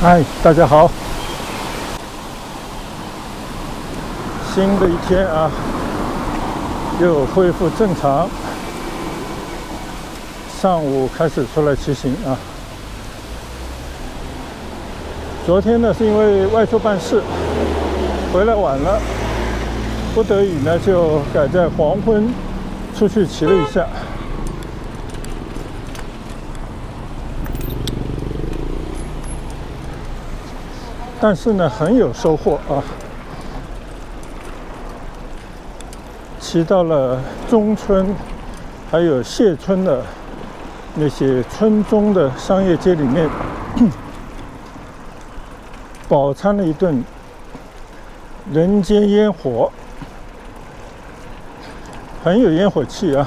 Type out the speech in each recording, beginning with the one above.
嗨，大家好！新的一天啊，又恢复正常。上午开始出来骑行啊。昨天呢，是因为外出办事，回来晚了，不得已呢，就改在黄昏出去骑了一下。但是呢，很有收获啊！骑到了中村，还有谢村的那些村中的商业街里面，饱餐了一顿人间烟火，很有烟火气啊！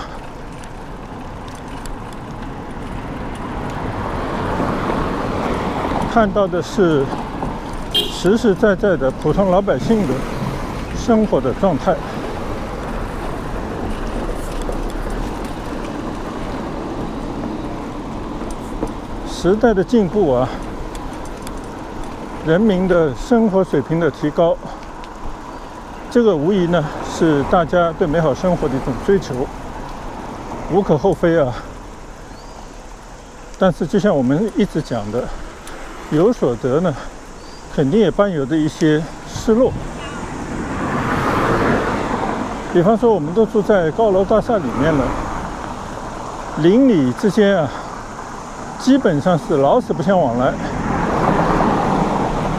看到的是实实在在的普通老百姓的生活的状态。时代的进步啊，人民的生活水平的提高，这个无疑呢是大家对美好生活的一种追求，无可厚非啊。但是就像我们一直讲的，有所得呢，肯定也伴有着一些失落。比方说，我们都住在高楼大厦里面了，邻里之间啊，基本上是老死不相往来，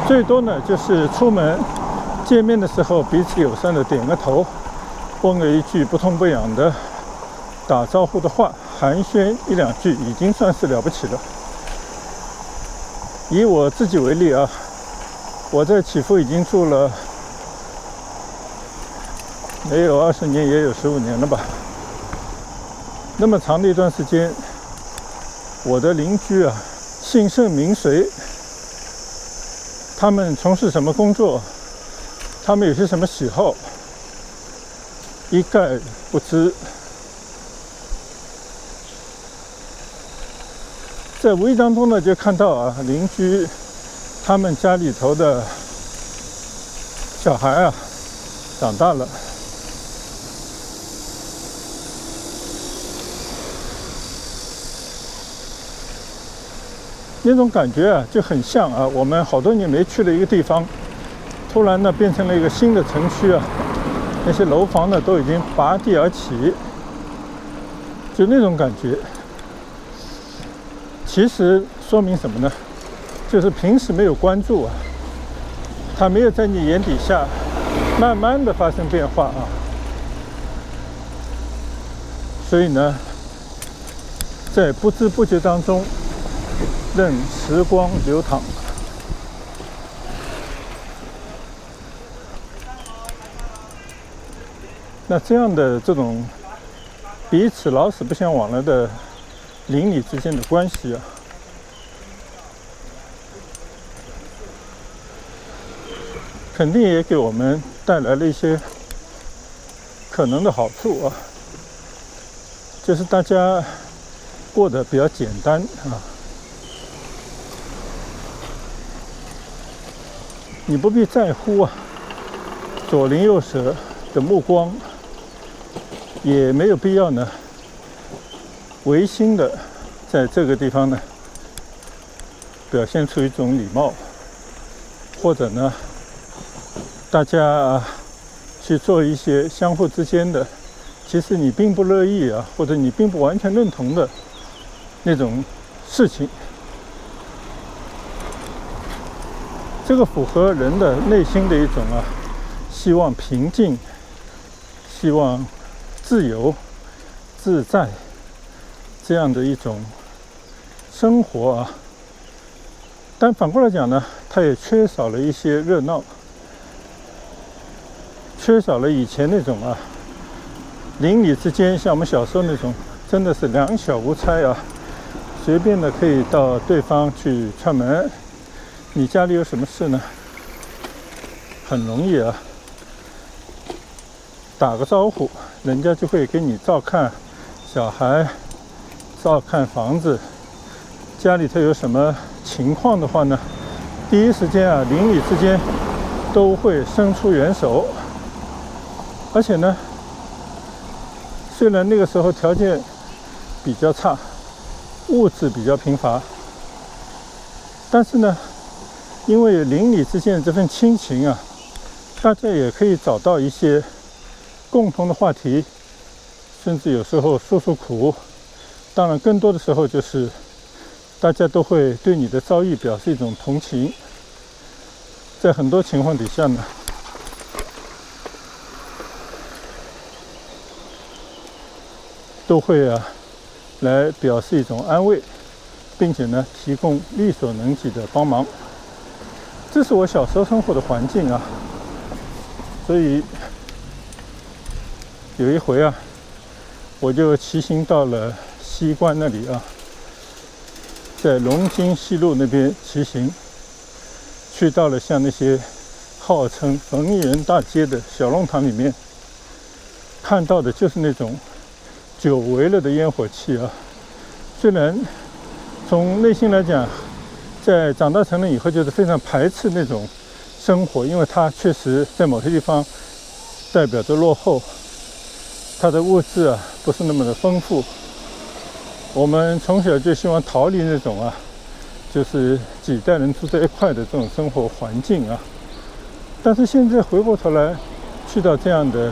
最多呢就是出门见面的时候彼此友善的点个头，问个一句不痛不痒的打招呼的话，寒暄一两句已经算是了不起了。以我自己为例啊，我在祈福已经住了没有20年，也有15年了吧。那么长的一段时间，我的邻居啊，姓甚名谁，他们从事什么工作，他们有些什么喜好，一概不知。在无意当中呢，就看到啊，邻居他们家里头的小孩啊，长大了。那种感觉啊，就很像啊，我们好多年没去的一个地方，突然呢变成了一个新的城区啊，那些楼房呢都已经拔地而起，就那种感觉。其实说明什么呢？就是平时没有关注啊，它没有在你眼底下慢慢的发生变化啊。所以呢，在不知不觉当中，任时光流淌。那这样的这种彼此老死不相往来的邻里之间的关系啊，肯定也给我们带来了一些可能的好处啊，就是大家过得比较简单啊，你不必在乎啊左邻右舍的目光，也没有必要呢违心的在这个地方呢表现出一种礼貌，或者呢大家去做一些相互之间的其实你并不乐意啊，或者你并不完全认同的那种事情。这个符合人的内心的一种啊希望平静，希望自由自在这样的一种生活啊。但反过来讲呢，它也缺少了一些热闹，缺少了以前那种啊邻里之间像我们小时候那种真的是两小无猜啊，随便的可以到对方去串门。你家里有什么事呢？很容易啊，打个招呼，人家就会给你照看小孩，照看房子。家里头有什么情况的话呢，第一时间啊，邻里之间都会伸出援手。而且呢，虽然那个时候条件比较差，物质比较贫乏，但是呢，因为邻里之间的这份亲情啊，大家也可以找到一些共同的话题，甚至有时候诉诉苦。当然，更多的时候就是大家都会对你的遭遇表示一种同情。在很多情况底下呢，都会来表示一种安慰，并且呢提供力所能及的帮忙。这是我小时候生活的环境啊，所以有一回啊，我就骑行到了西关那里啊，在龙津西路那边骑行，去到了像那些号称逢艺人大街的小弄堂里面，看到的就是那种久违了的烟火气啊。虽然从内心来讲，在长大成人以后就是非常排斥那种生活，因为它确实在某些地方代表着落后，它的物质啊不是那么的丰富。我们从小就希望逃离那种就是几代人住在一块的这种生活环境啊。但是现在回过头来，去到这样的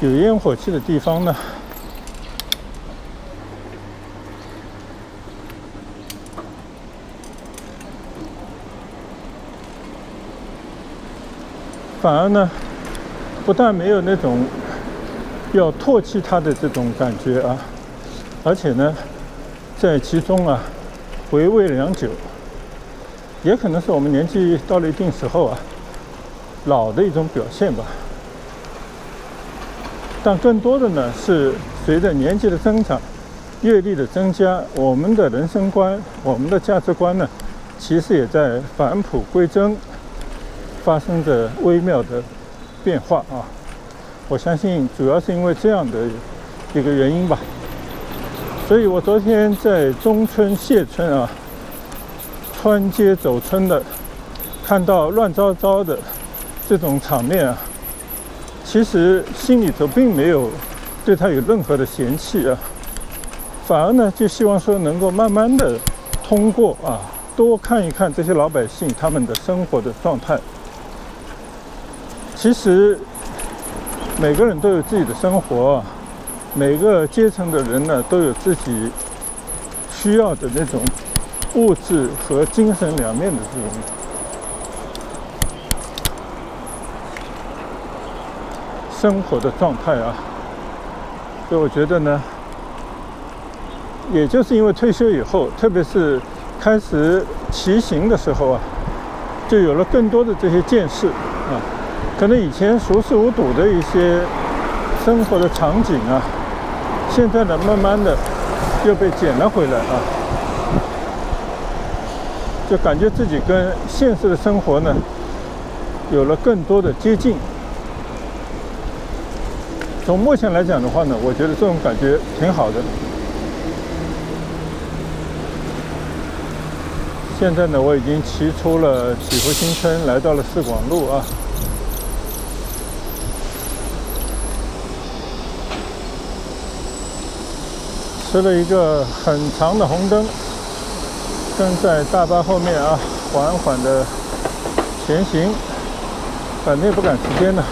有烟火气的地方呢，反而呢，不但没有那种要唾弃它的这种感觉啊，而且呢，在其中回味良久。也可能是我们年纪到了一定时候老的一种表现吧。但更多的呢，是随着年纪的增长、阅历的增加，我们的人生观、我们的价值观呢，其实也在返璞归真，发生着微妙的变化啊。我相信主要是因为这样的一个原因吧。所以我昨天在中村谢村穿街走村的，看到乱糟糟的这种场面其实心里头并没有对他有任何的嫌弃反而呢就希望说能够慢慢的通过多看一看这些老百姓他们的生活的状态。其实每个人都有自己的生活每个阶层的人呢都有自己需要的那种物质和精神两面的这种生活的状态所以我觉得呢，也就是因为退休以后，特别是开始骑行的时候就有了更多的这些见识可能以前熟视无睹的一些生活的场景现在呢慢慢的又被捡了回来就感觉自己跟现实的生活呢有了更多的接近。从目前来讲的话呢，我觉得这种感觉挺好的。现在呢，我已经骑出了祈福新村，来到了四广路吃了一个很长的红灯，跟在大巴后面缓缓的前行，反正也不赶时间了。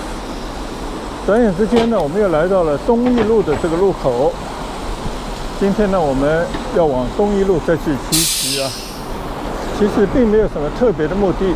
转眼之间呢，我们又来到了东义路的这个路口。今天呢，我们要往东义路再去骑一骑其实并没有什么特别的目的。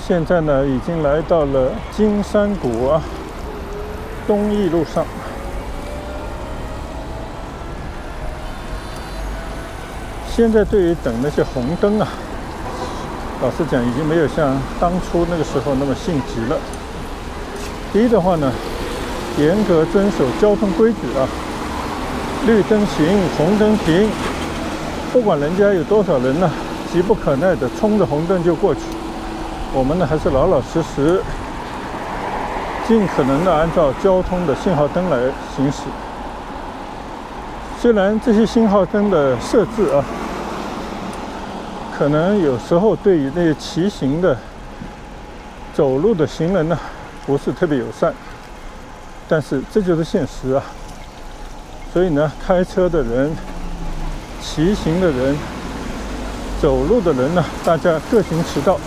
现在呢，已经来到了金山谷东义路上。现在对于等那些红灯老实讲，已经没有像当初那个时候那么性急了。第一的话呢，严格遵守交通规矩啊，绿灯行，红灯停。不管人家有多少人呢，急不可耐的冲着红灯就过去，我们呢还是老老实实，尽可能的按照交通的信号灯来行驶。虽然这些信号灯的设置啊，可能有时候对于那些骑行的、走路的行人呢，不是特别友善，但是这就是现实啊。所以呢，开车的人、骑行的人、走路的人呢，大家各行其道。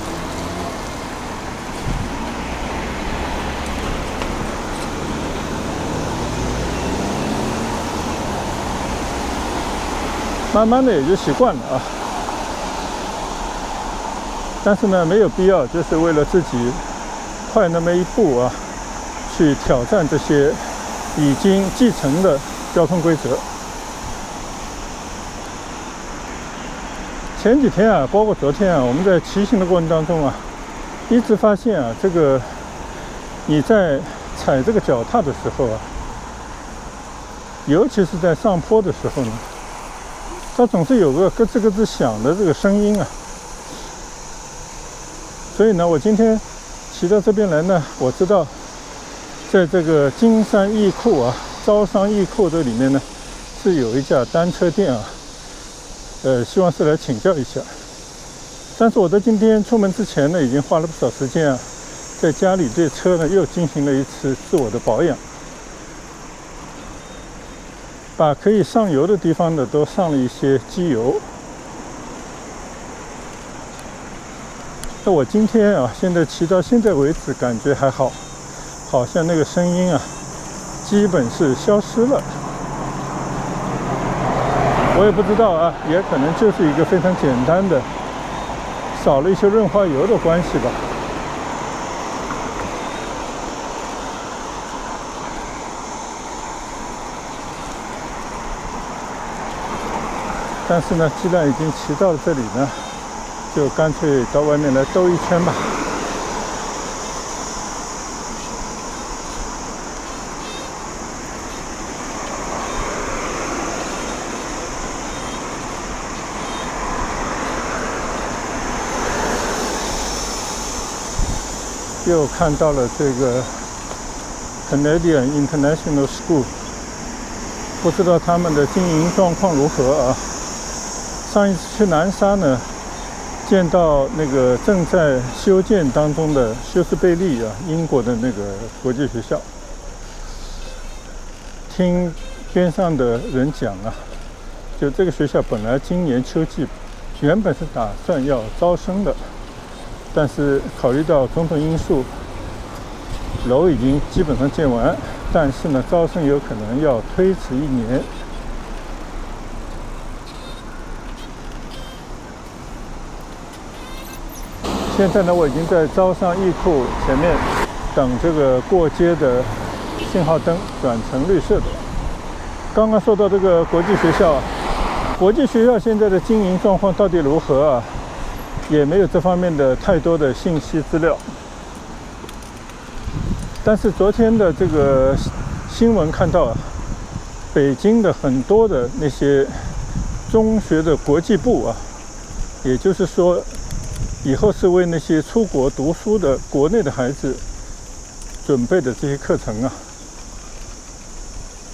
慢慢的也就习惯了啊。但是呢，没有必要就是为了自己快那么一步啊，去挑战这些已经继承的交通规则。前几天啊，包括昨天啊，我们在骑行的过程当中啊，一直发现啊，这个你在踩这个脚踏的时候啊，尤其是在上坡的时候呢，它总是有个咯吱咯吱响的这个声音啊。所以呢，我今天骑到这边来呢，我知道在这个金山义库啊、招商义库这里面呢，是有一家单车店啊，希望是来请教一下。但是我在今天出门之前呢，已经花了不少时间啊，在家里对车呢又进行了一次自我的保养，把可以上油的地方呢都上了一些机油。那我今天啊，现在骑到现在为止，感觉还好，好像那个声音啊，基本是消失了。我也不知道啊，也可能就是一个非常简单的，少了一些润滑油的关系吧。但是呢，既然已经骑到了这里呢，就干脆到外面来兜一圈吧。又看到了这个 Canadian International School， 不知道他们的经营状况如何啊？上一次去南沙呢，见到那个正在修建当中的休斯贝利啊，英国的那个国际学校，听边上的人讲啊，就这个学校本来今年秋季原本是打算要招生的，但是考虑到种种因素，楼已经基本上建完，但是呢，招生有可能要推迟1年。现在呢，我已经在招商义库前面等这个过街的信号灯转成绿色的。刚刚说到这个国际学校啊，国际学校现在的经营状况到底如何啊？也没有这方面的太多的信息资料。但是昨天的这个新闻看到啊，北京的很多的那些中学的国际部啊，也就是说，以后是为那些出国读书的国内的孩子准备的这些课程啊，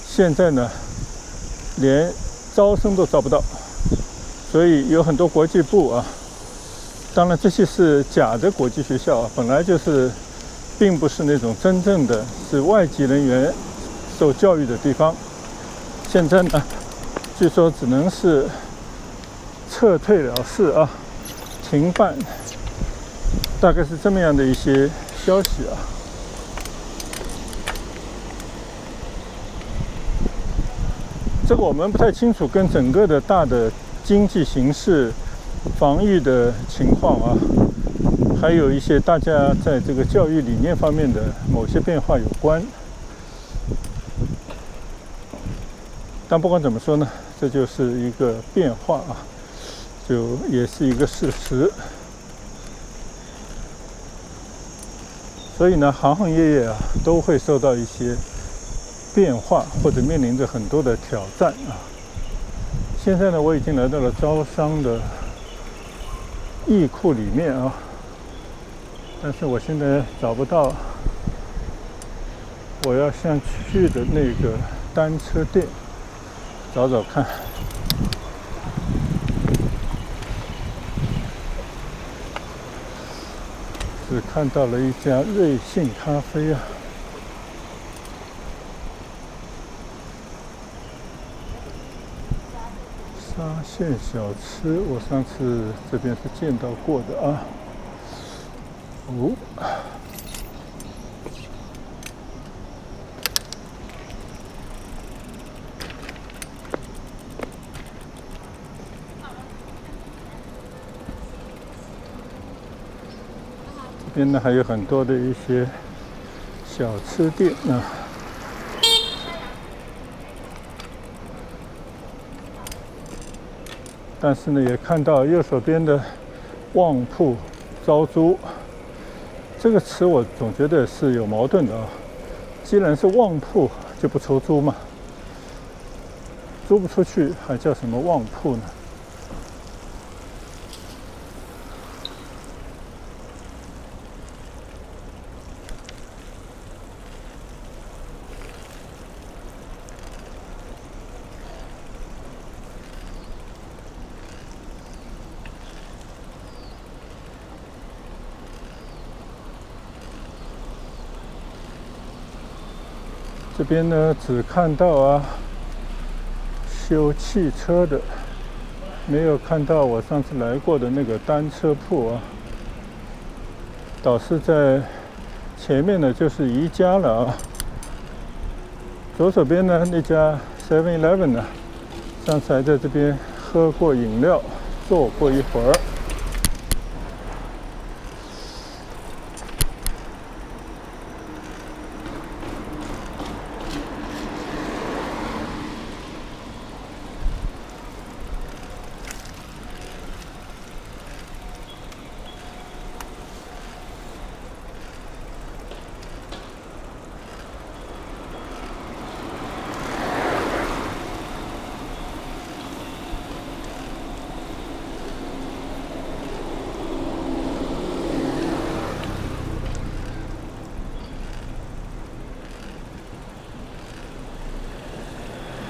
现在呢，连招生都招不到，所以有很多国际部啊，当然这些是假的国际学校啊，本来就是并不是那种真正的是外籍人员受教育的地方，现在呢，据说只能是撤退了事啊，停办，大概是这么样的一些消息啊。这个我们不太清楚，跟整个的大的经济形势、防疫的情况啊，还有一些大家在这个教育理念方面的某些变化有关。但不管怎么说呢，这就是一个变化啊，就也是一个事实。所以呢，行行业业啊都会受到一些变化，或者面临着很多的挑战啊。现在呢，我已经来到了招商的艺库里面啊，但是我现在找不到我要想去的那个单车店，找找看。只看到了一家瑞幸咖啡啊。沙县小吃，我上次这边是见到过的啊。哦，这边呢还有很多的一些小吃店啊。但是呢，也看到右手边的旺铺招租这个词，我总觉得是有矛盾的啊。既然是旺铺，就不抽租嘛，租不出去还叫什么旺铺呢？这边呢，只看到啊修汽车的，没有看到我上次来过的那个单车铺啊。倒是在前面呢，就是宜家了啊。左手边呢，那家 7-Eleven 呢，上次还在这边喝过饮料，坐过一会儿。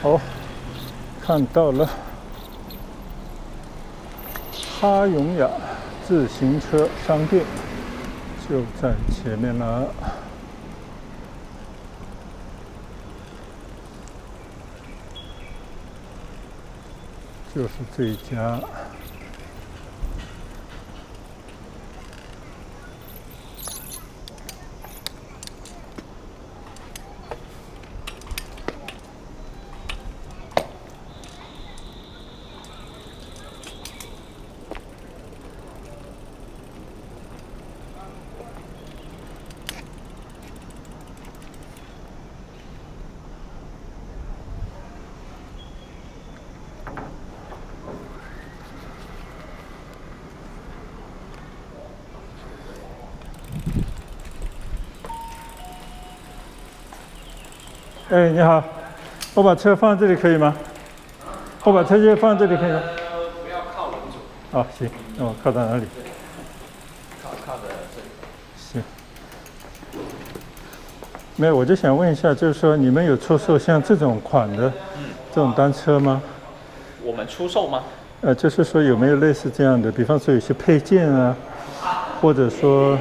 哦，看到了，哈永雅自行车商店就在前面了。就是这一家。哎，你好，我把车放这里可以吗？我把车就放这里可以吗？不要靠轮组。哦，行，那我靠到哪里？靠着这里。行。没有，我就想问一下，就是说你们有出售像这种款的这种单车吗？我们出售吗？就是说有没有类似这样的，比方说有些配件啊，或者说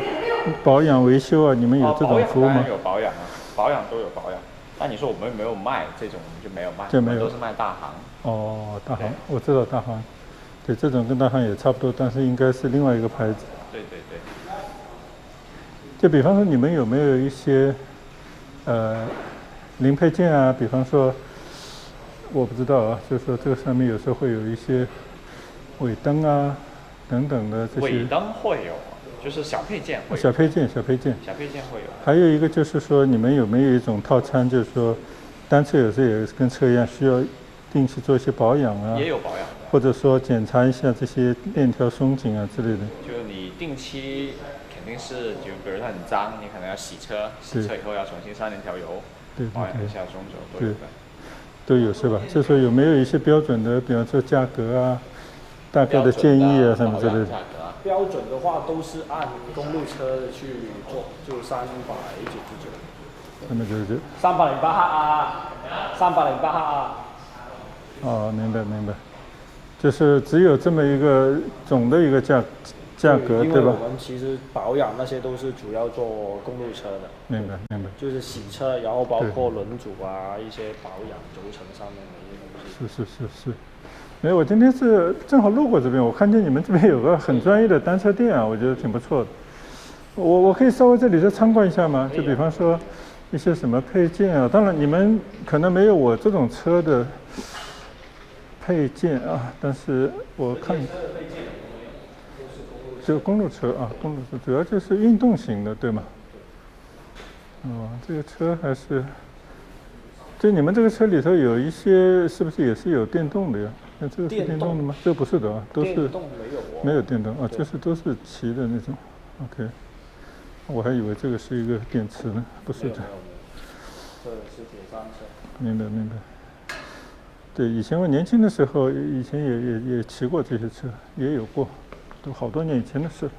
保养维修啊，你们有这种服务吗？有保养啊，保养都有保养。那你说我们有没有卖这种，就没有卖，就没有，都是卖大行。哦，大行，我知道大行，对，这种跟大行也差不多，但是应该是另外一个牌子。对对对。就比方说你们有没有一些零配件啊？比方说，我不知道啊，就是说这个上面有时候会有一些尾灯啊等等的这些。尾灯会有。就是小配件会有，小配件会有。还有一个就是说，你们有没有一种套餐，就是说，单车有时候也跟车一样，需要定期做一些保养啊？也有保养的。或者说检查一下这些链条松紧啊之类的。就你定期肯定是，就比如它很脏，你可能要洗车，洗车以后要重新上链条油。对保养一对下中轴都有的。都有是吧？就说有没有一些标准的，比方说价格啊，大概的建议啊什么之类的。标准的话都是按公路车去做，就399。399。308克啊，308克啊。哦，明白明白，就是只有这么一个总的一个价格，对吧？因为我们其实保养那些都是主要做公路车的。明白明白。就是洗车，然后包括轮组啊，一些保养轴承上面的一些东西。是。没有，我今天是正好路过这边，我看见你们这边有个很专业的单车店啊，我觉得挺不错的。我可以稍微这里再参观一下吗？就比方说一些什么配件啊，当然你们可能没有我这种车的配件啊，但是我看就公路车啊，公路车主要就是运动型的，对吗？哦，这个车还是，就你们这个车里头有一些是不是也是有电动的呀？那这个是电动的吗？这个不是的啊，都是没有电动啊，就是都是骑的那种。OK， 我还以为这个是一个电池呢，不是的。这是铁三车。明白。对，以前我年轻的时候，以前也骑过这些车，也有过，都好多年以前的事。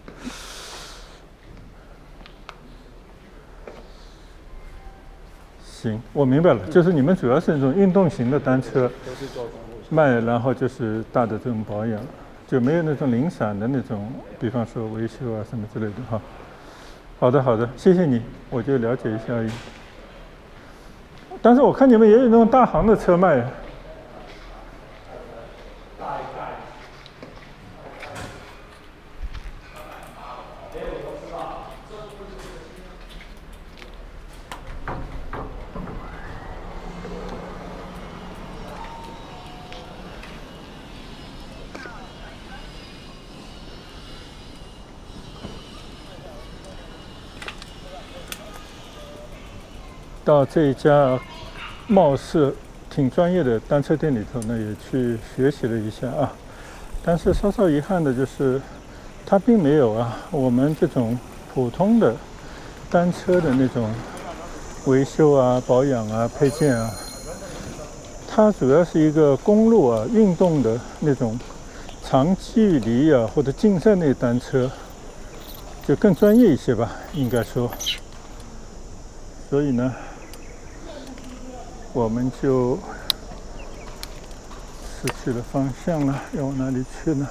行，我明白了，就是你们主要是那种运动型的单车卖，然后就是大的这种保养，就没有那种零散的那种，比方说维修啊什么之类的哈。好的，谢谢你，我就了解一下而已。但是我看你们也有那种大行的车卖。到这一家貌似挺专业的单车店里头呢，也去学习了一下啊。但是稍稍遗憾的就是，它并没有啊我们这种普通的单车的那种维修啊、保养啊、配件啊。它主要是一个公路啊运动的那种长距离啊或者竞赛类单车，就更专业一些吧，应该说。所以呢，我们就失去了方向了，要往哪里去呢？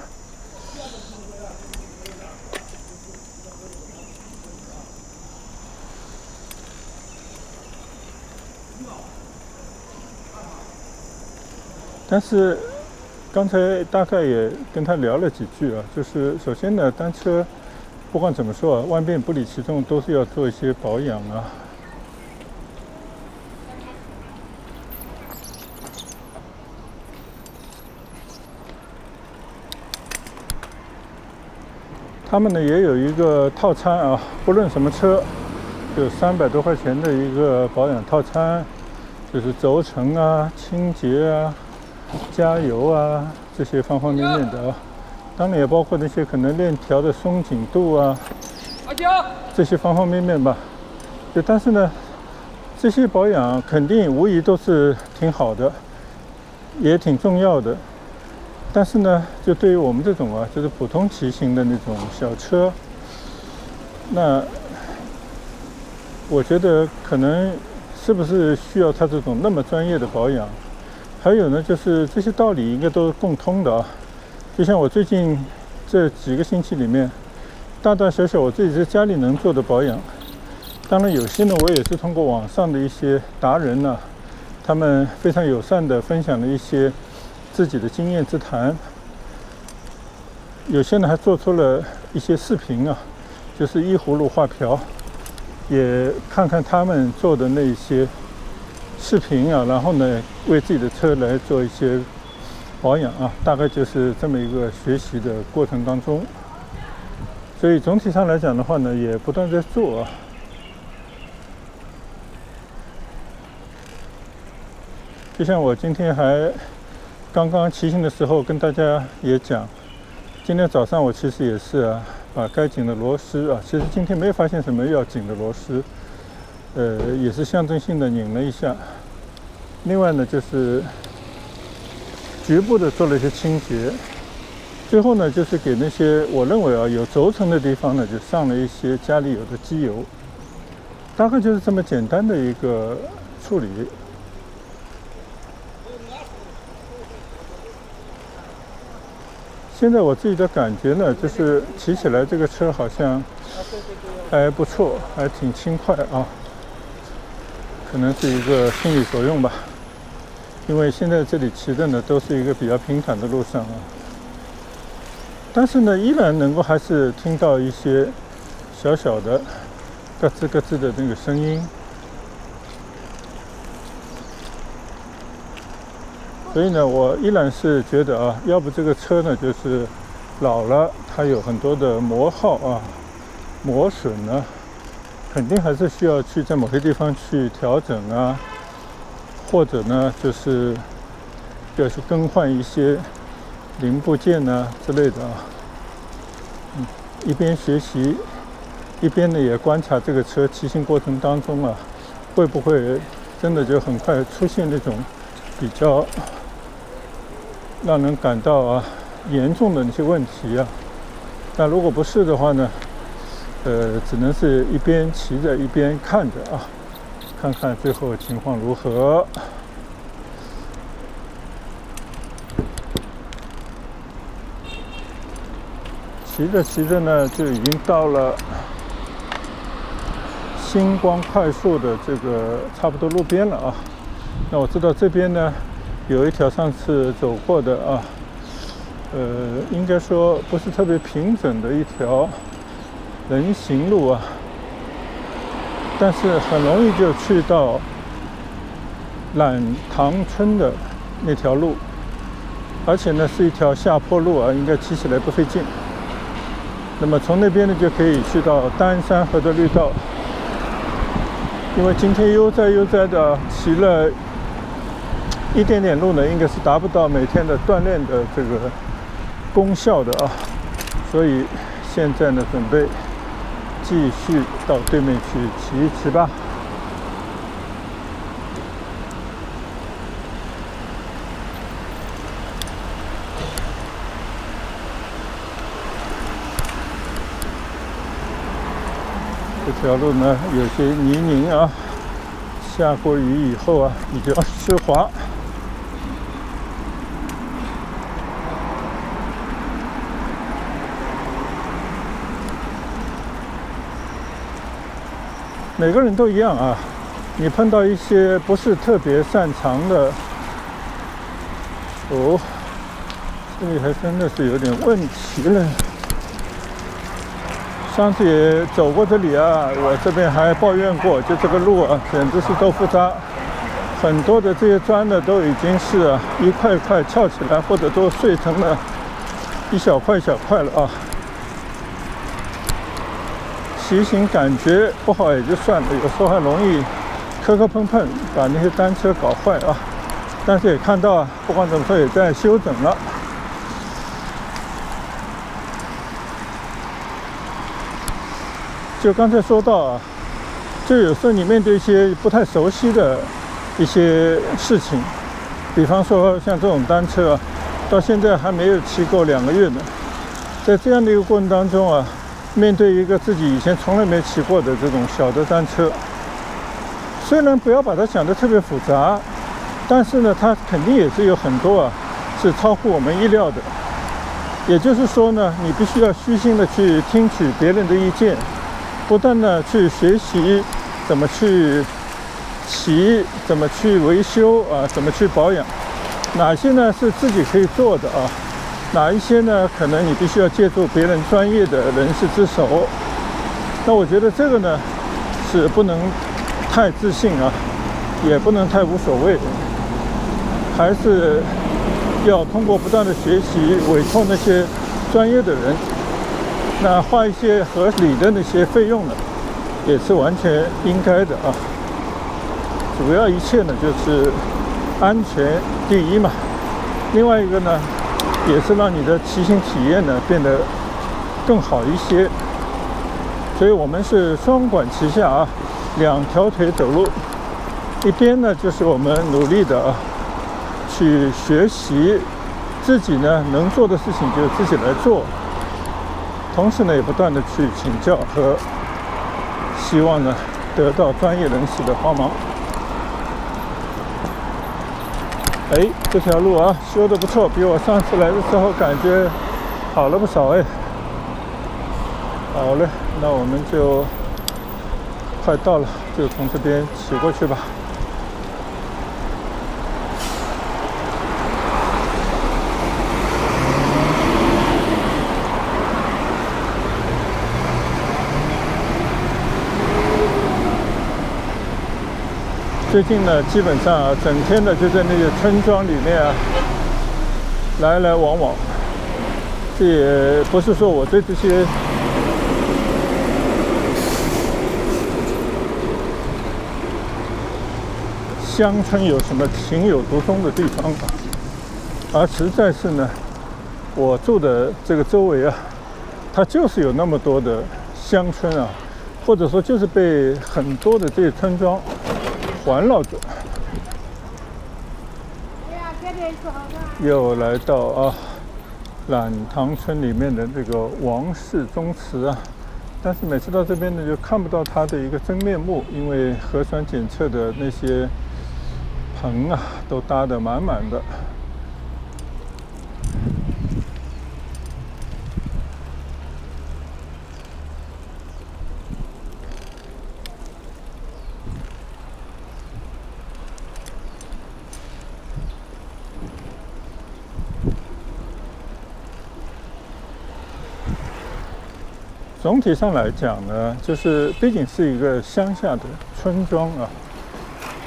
但是刚才大概也跟他聊了几句啊，就是首先呢，单车不管怎么说啊，万变不离其宗，都是要做一些保养啊。他们呢也有一个套餐啊，不论什么车，有300多块钱的一个保养套餐，就是轴承啊、清洁啊、加油啊这些方方面面的啊。当然也包括那些可能链条的松紧度啊，这些方方面面吧。就但是呢，这些保养肯定无疑都是挺好的，也挺重要的。但是呢，就对于我们这种啊，就是普通骑行的那种小车，那我觉得可能是不是需要它这种那么专业的保养？还有呢，就是这些道理应该都是共通的啊。就像我最近这几个星期里面，大大小小我自己在家里能做的保养，当然有些呢，我也是通过网上的一些达人呢，他们非常友善的分享了一些自己的经验之谈，有些呢还做出了一些视频啊，就是依葫芦画瓢，也看看他们做的那些视频啊，然后呢为自己的车来做一些保养啊，大概就是这么一个学习的过程当中。所以总体上来讲的话呢，也不断在做啊。就像我今天还刚刚骑行的时候跟大家也讲，今天早上我其实也是啊，把该紧的螺丝啊，其实今天没发现什么要紧的螺丝，也是象征性的拧了一下。另外呢，就是局部的做了一些清洁。最后呢，就是给那些我认为有轴承的地方呢，就上了一些家里有的机油。大概就是这么简单的一个处理。现在我自己的感觉呢，就是骑起来这个车好像还不错，还挺轻快啊。可能是一个心理作用吧，因为现在这里骑的呢都是一个比较平坦的路上啊。但是呢，依然能够还是听到一些小小的咯吱咯吱的那个声音。所以呢，我依然是觉得要不这个车呢就是老了，它有很多的磨耗磨损呢，肯定还是需要去在某些地方去调整或者呢就是要去更换一些零部件之类的一边学习，一边呢也观察这个车骑行过程当中会不会真的就很快出现那种比较让人感到严重的那些问题那如果不是的话呢，只能是一边骑着一边看着看看最后情况如何。骑着骑着呢，就已经到了星光快速的这个差不多路边了那我知道这边呢有一条上次走过的应该说不是特别平整的一条人行路但是很容易就去到懒塘村的那条路，而且呢是一条下坡路应该骑起来不费劲。那么从那边呢就可以去到丹山河的绿道，因为今天悠哉的骑了一点点路呢，应该是达不到每天的锻炼的这个功效的所以现在呢准备继续到对面去骑一骑吧。这条路呢有些泥泞下过雨以后比较湿滑。每个人都一样你碰到一些不是特别擅长的，这里还真的是有点问题了。上次也走过这里我这边还抱怨过，就这个路简直是豆腐渣，很多的这些砖呢都已经是一块块翘起来，或者都碎成了一小块一小块了骑行感觉不好也就算了，有时候还容易磕磕碰碰，把那些单车搞坏但是也看到不管怎么说也在修整了。就刚才说到就有时候你面对一些不太熟悉的一些事情，比方说像这种单车到现在还没有骑够2个月呢，在这样的一个过程当中面对一个自己以前从来没骑过的这种小的单车，虽然不要把它想得特别复杂，但是呢它肯定也是有很多是超乎我们意料的。也就是说呢，你必须要虚心的去听取别人的意见，不断的去学习怎么去骑，怎么去维修怎么去保养，哪些呢是自己可以做的哪一些呢可能你必须要借助别人专业的人士之手。那我觉得这个呢是不能太自信也不能太无所谓，还是要通过不断的学习，委托那些专业的人，那花一些合理的那些费用呢也是完全应该的主要一切呢就是安全第一嘛。另外一个呢也是让你的骑行体验呢变得更好一些。所以我们是双管齐下两条腿走路，一边呢就是我们努力的去学习，自己呢能做的事情就自己来做，同时呢也不断的去请教和希望呢得到专业人士的帮忙。哎，这条路啊修得不错，比我上次来的时候感觉好了不少哎。好嘞，那我们就快到了，就从这边骑过去吧。最近呢，基本上啊，整天的就在那些村庄里面啊，来来往往。这也不是说我对这些乡村有什么情有独钟的地方啊，而实在是呢，我住的这个周围啊，它就是有那么多的乡村啊，或者说就是被很多的这些村庄环绕着。又来到啊懒塘村里面的这个王氏宗祠啊，但是每次到这边呢，就看不到它的一个真面目，因为核酸检测的那些棚啊都搭得满满的。总体上来讲呢，就是毕竟是一个乡下的村庄啊，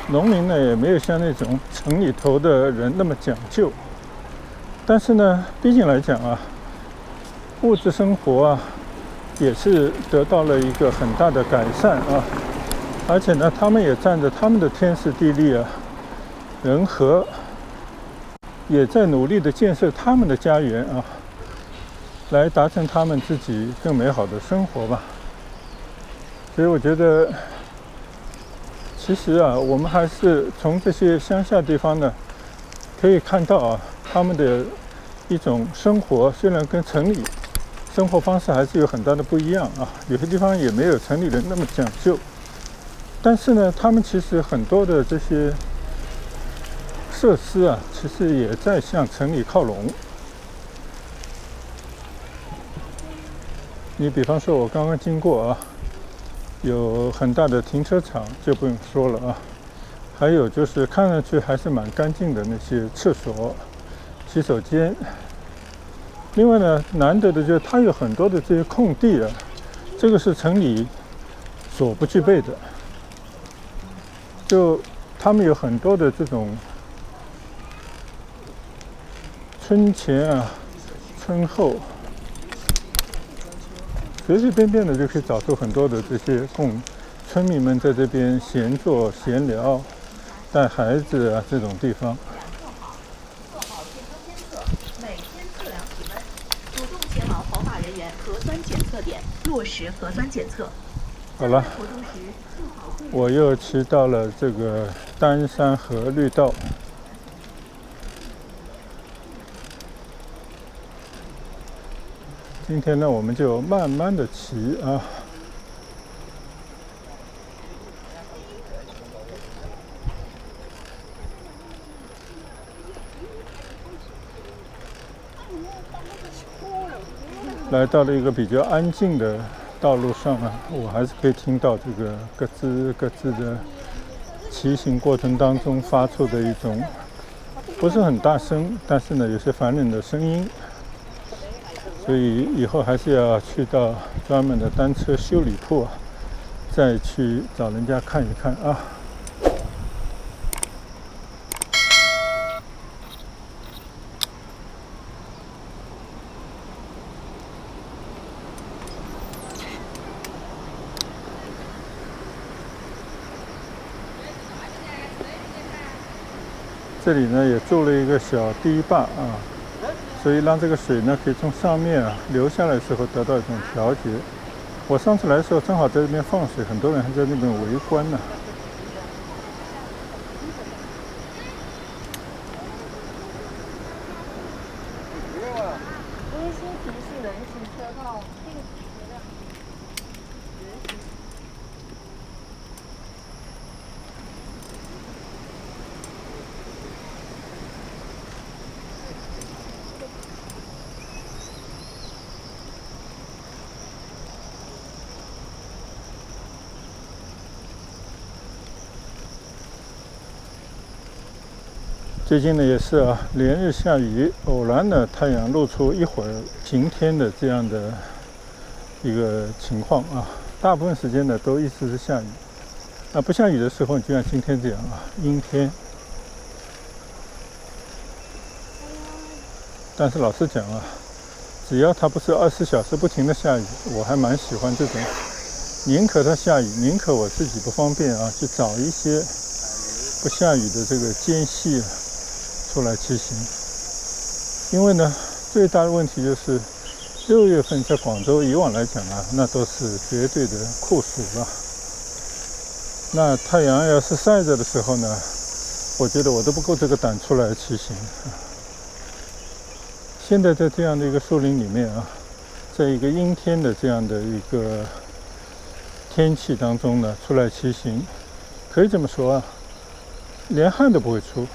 农民呢也没有像那种城里头的人那么讲究，但是呢，毕竟来讲啊，物质生活啊也是得到了一个很大的改善啊，而且呢，他们也占着他们的天时地利啊，人和，也在努力的建设他们的家园啊。来达成他们自己更美好的生活吧。所以我觉得，其实啊，我们还是从这些乡下地方呢，可以看到啊，他们的一种生活虽然跟城里生活方式还是有很大的不一样啊，有些地方也没有城里人那么讲究，但是呢，他们其实很多的这些设施啊，其实也在向城里靠拢。你比方说，我刚刚经过啊，有很大的停车场，就不用说了啊。还有就是看上去还是蛮干净的那些厕所、洗手间。另外呢，难得的就是它有很多的这些空地啊，这个是城里所不具备的。就他们有很多的这种村前啊、村后。随随便便的就可以找出很多的这些供村民们在这边闲坐、闲聊、带孩子啊这种地方。每天测量体温，主动前往黄码人员核酸检测点落实核酸检测。好了，我又骑到了这个丹山河绿道。今天呢，我们就慢慢的骑啊。来到了一个比较安静的道路上啊，我还是可以听到这个咯吱咯吱的骑行过程当中发出的一种不是很大声，但是呢有些烦人的声音。所以以后还是要去到专门的单车修理铺啊，再去找人家看一看啊。这里呢也筑了一个小堤坝啊。所以让这个水呢可以从上面啊流下来的时候得到一种调节。我上次来的时候正好在这边放水，很多人还在那边围观呢。微信提示人行车道禁止车辆。最近呢也是啊，连日下雨，偶然呢太阳露出一会儿晴天的这样的一个情况啊。大部分时间呢都一直是下雨。那不下雨的时候，就像今天这样啊，阴天。但是老实讲啊，只要它不是24小时不停的下雨，我还蛮喜欢这种。宁可它下雨，宁可我自己不方便啊，去找一些不下雨的这个间隙出来骑行。因为呢，最大的问题就是6月份在广州以往来讲啊，那都是绝对的酷暑了。那太阳要是晒着的时候呢，我觉得我都不够这个胆出来骑行。现在在这样的一个树林里面啊，在一个阴天的这样的一个天气当中呢，出来骑行，可以这么说啊，连汗都不会出，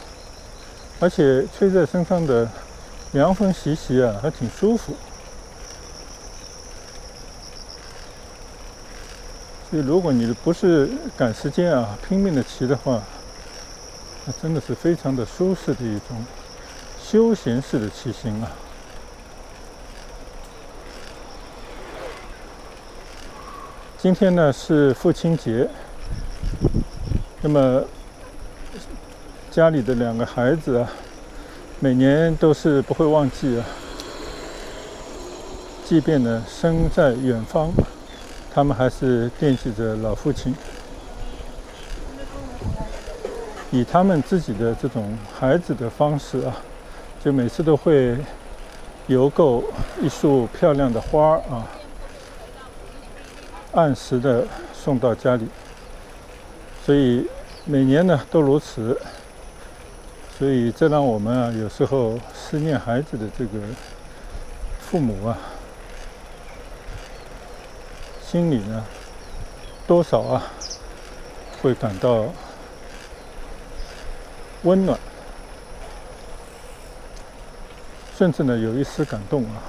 而且吹在身上的凉风习习啊，还挺舒服。所以如果你不是赶时间啊，拼命的骑的话，那真的是非常的舒适的一种休闲式的骑行啊。今天呢是父亲节，那么家里的2个孩子啊，每年都是不会忘记啊，即便呢身在远方，他们还是惦记着老父亲，以他们自己的这种孩子的方式啊，就每次都会邮购一束漂亮的花啊，按时的送到家里，所以每年呢都如此，所以这让我们啊有时候思念孩子的这个父母啊，心里呢多少啊会感到温暖，甚至呢有一丝感动啊。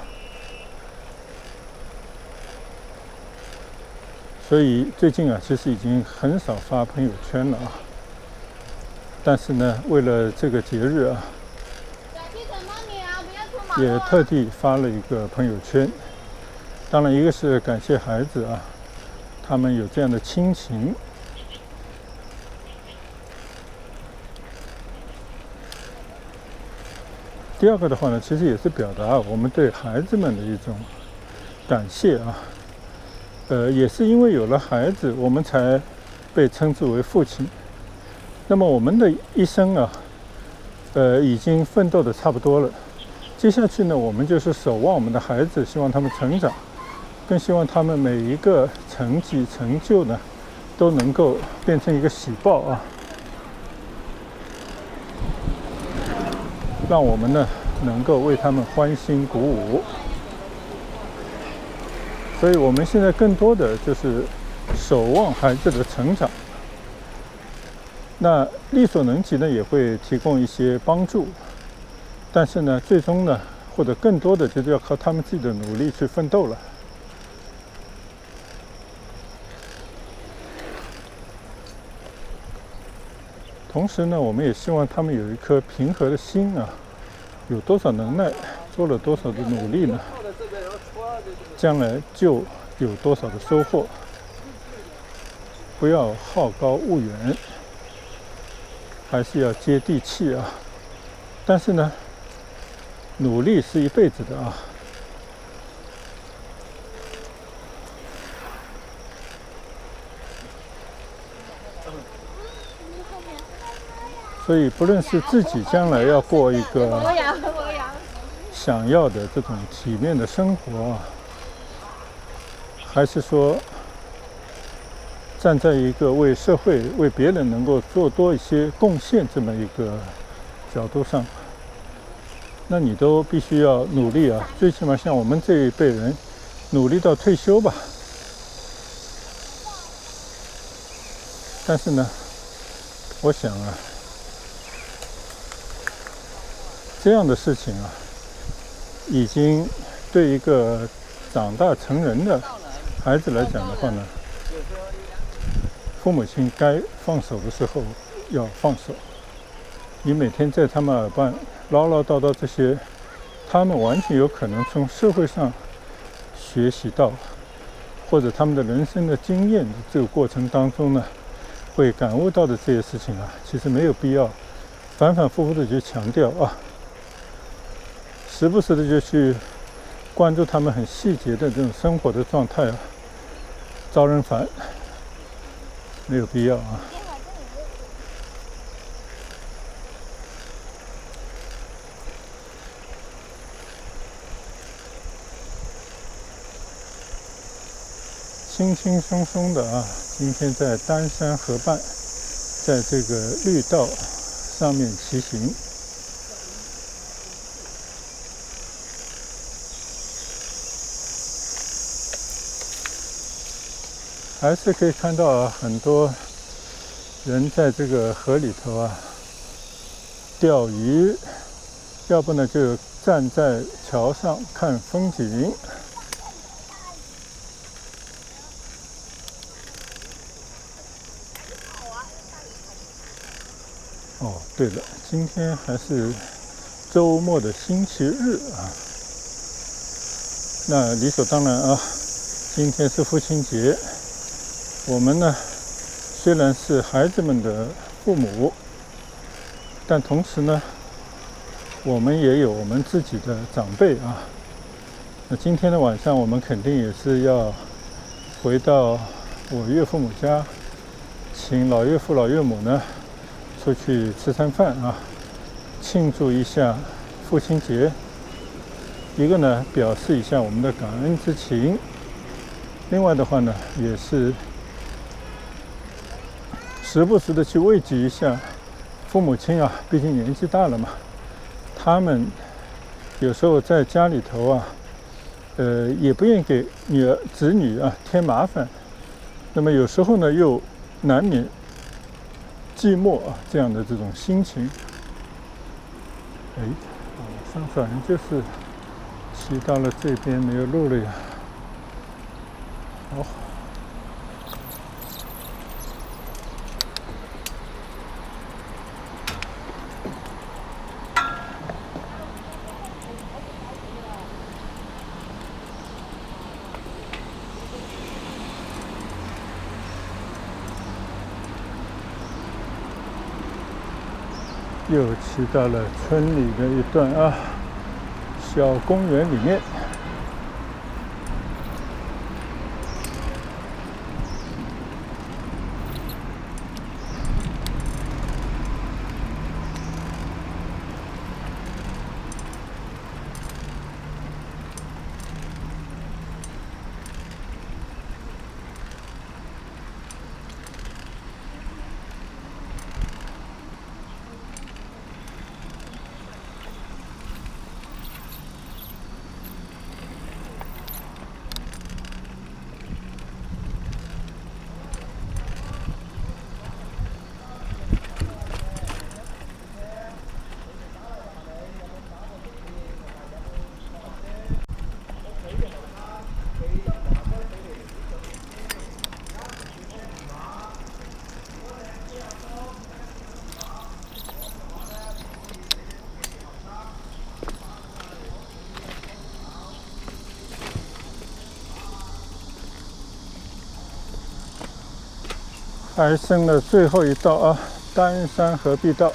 所以最近啊，其实已经很少发朋友圈了啊。但是呢，为了这个节日啊，也特地发了一个朋友圈。当然，一个是感谢孩子啊，他们有这样的亲情。第二个的话呢，其实也是表达我们对孩子们的一种感谢啊。也是因为有了孩子，我们才被称之为父亲。那么我们的一生啊，已经奋斗的差不多了。接下去呢，我们就是守望我们的孩子，希望他们成长，更希望他们每一个成绩成就呢，都能够变成一个喜报啊，让我们呢能够为他们欢欣鼓舞。所以我们现在更多的就是守望孩子的成长，那力所能及呢也会提供一些帮助，但是呢最终呢或者更多的就是要靠他们自己的努力去奋斗了。同时呢我们也希望他们有一颗平和的心啊，有多少能耐做了多少的努力呢，将来就有多少的收获。不要好高骛远，还是要接地气啊。但是呢，努力是一辈子的啊。所以，不论是自己将来要过一个想要的这种体面的生活啊，还是说站在一个为社会、为别人能够做多一些贡献这么一个角度上，那你都必须要努力啊！最起码像我们这一辈人，努力到退休吧。但是呢，我想啊，这样的事情啊，已经对一个长大成人的孩子来讲的话呢，父母亲该放手的时候要放手。你每天在他们耳畔唠唠叨叨这些，他们完全有可能从社会上学习到，或者他们的人生的经验这个过程当中呢，会感悟到的这些事情啊，其实没有必要反反复复的去强调啊，时不时的就去关注他们很细节的这种生活的状态啊，招人烦，没有必要啊。轻轻松松的啊，今天在丹山河畔，在这个绿道上面骑行。还是可以看到啊，很多人在这个河里头啊钓鱼，要不呢就站在桥上看风景。哦，对了，今天还是周末的星期日啊，那理所当然啊，今天是父亲节。我们呢，虽然是孩子们的父母，但同时呢，我们也有我们自己的长辈啊。那今天的晚上，我们肯定也是要回到我岳父母家，请老岳父老岳母呢出去吃餐饭啊，庆祝一下父亲节。一个呢，表示一下我们的感恩之情；另外的话呢，也是时不时的去慰藉一下父母亲啊，毕竟年纪大了嘛，他们有时候在家里头啊，也不愿意给子女啊添麻烦，那么有时候呢又难免寂寞啊这样的这种心情。上次好像就是骑到了这边没有路了呀。好。又骑到了村里的一段啊小公园里面。还剩了最后一道啊，丹山河碧道，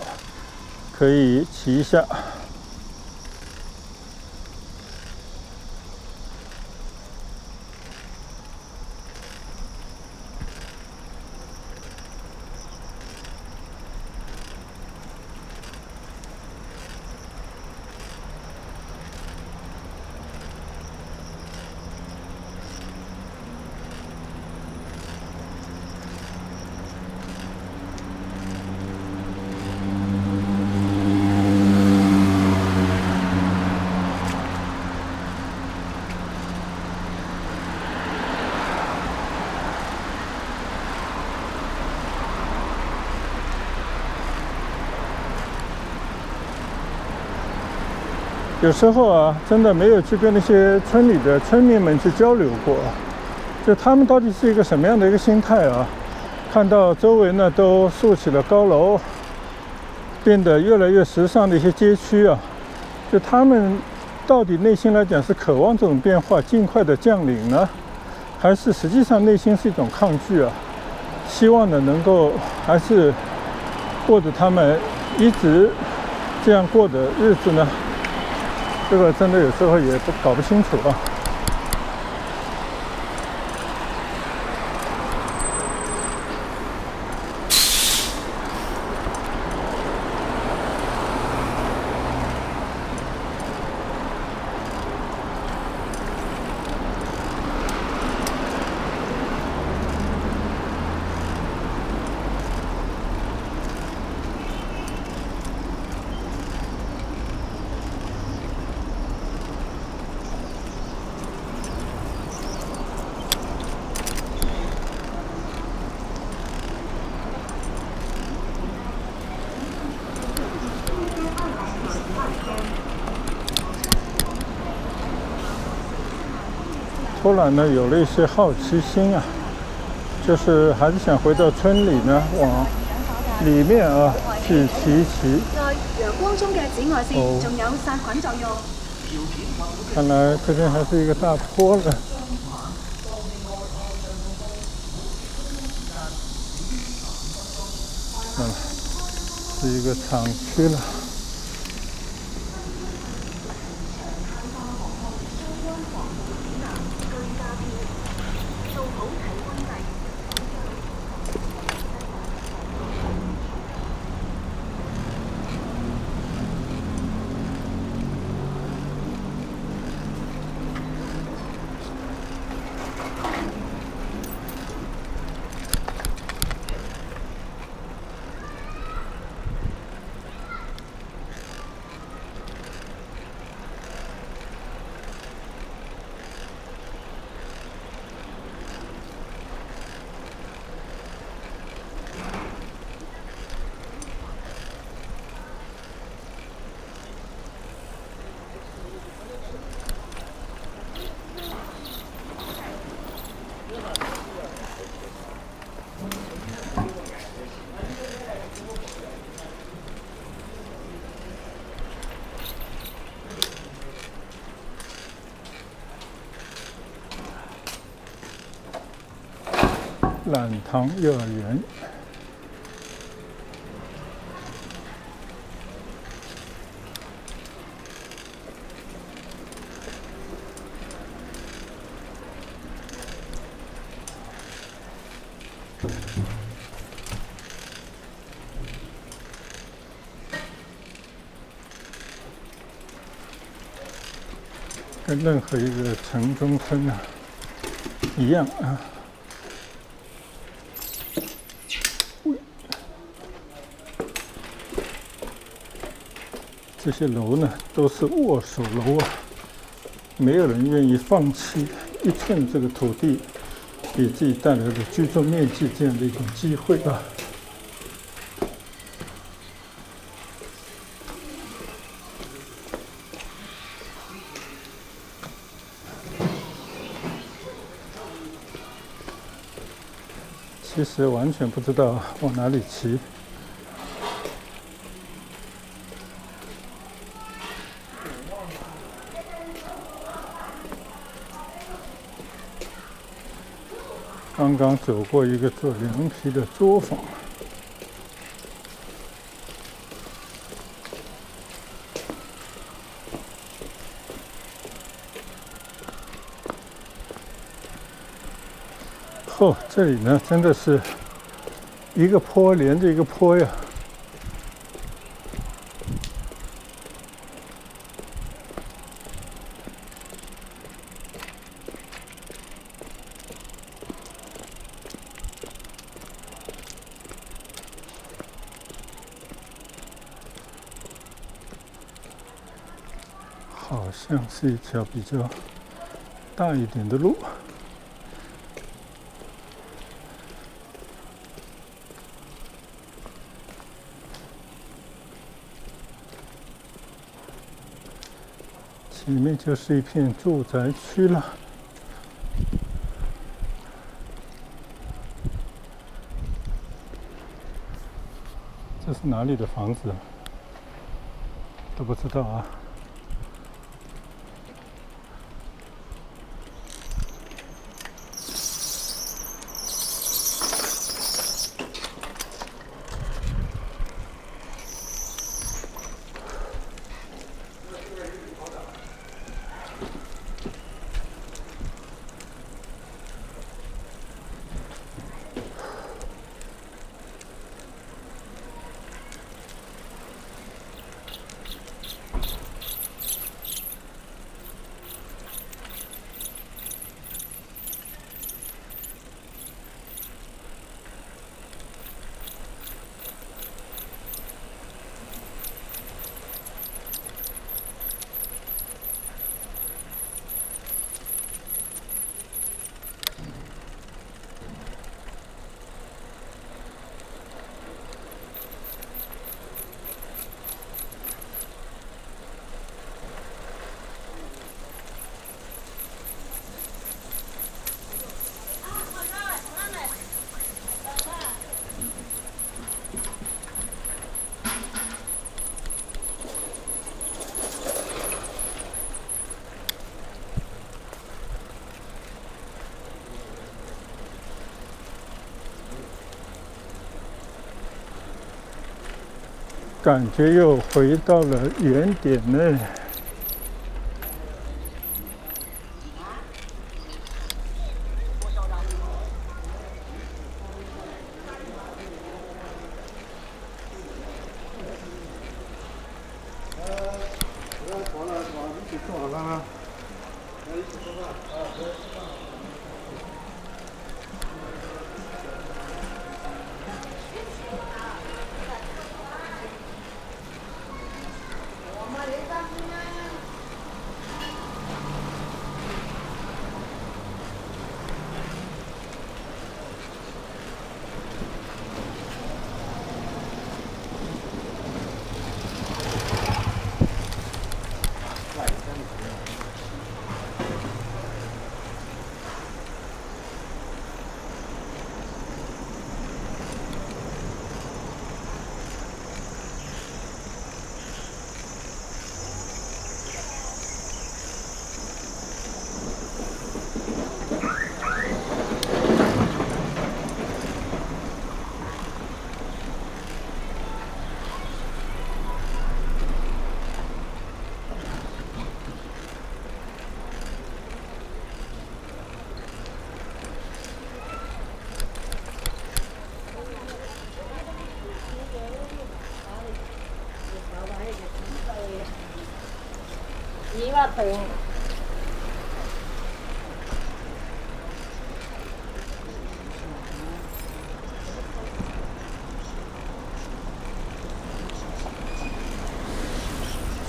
可以骑一下。有时候啊，真的没有去跟那些村里的村民们去交流过，就他们到底是一个什么样的一个心态啊？看到周围呢都竖起了高楼，变得越来越时尚的一些街区啊，就他们到底内心来讲是渴望这种变化尽快的降临呢，还是实际上内心是一种抗拒啊？希望呢能够还是过着他们一直这样过的日子呢？这个真的有时候也搞不清楚啊。突然呢，有了一些好奇心啊，就是还是想回到村里呢，往里面啊去骑一骑。在陽光中嘅紫外線仲有殺菌作用。看来这边还是一个大坡呢。是一个厂区了。懒堂幼儿园。跟任何一个城中村啊一样啊。这些楼呢都是握手楼啊，没有人愿意放弃一寸这个土地给自己带来的居住面积这样的一种机会啊。其实完全不知道往哪里骑。刚刚走过一个做凉皮的作坊，这里呢真的是一个坡连着一个坡呀。好像是一条比较大一点的路。前面就是一片住宅区了。这是哪里的房子？都不知道啊。感觉又回到了原点呢。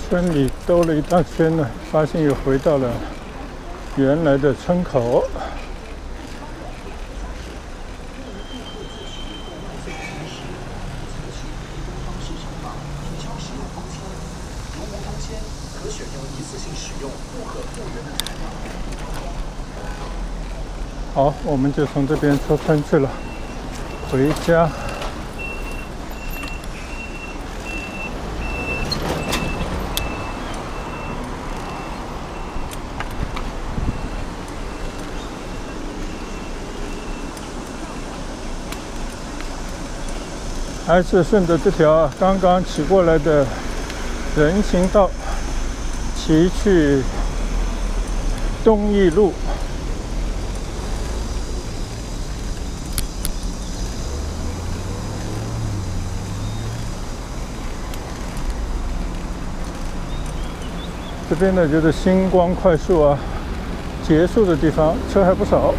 村里兜了一大圈呢，发现又回到了原来的村口。好，我们就从这边出村去了，回家。还是顺着这条刚刚骑过来的人行道骑去东义路。这边呢就是星光快速啊，结束的地方车还不少。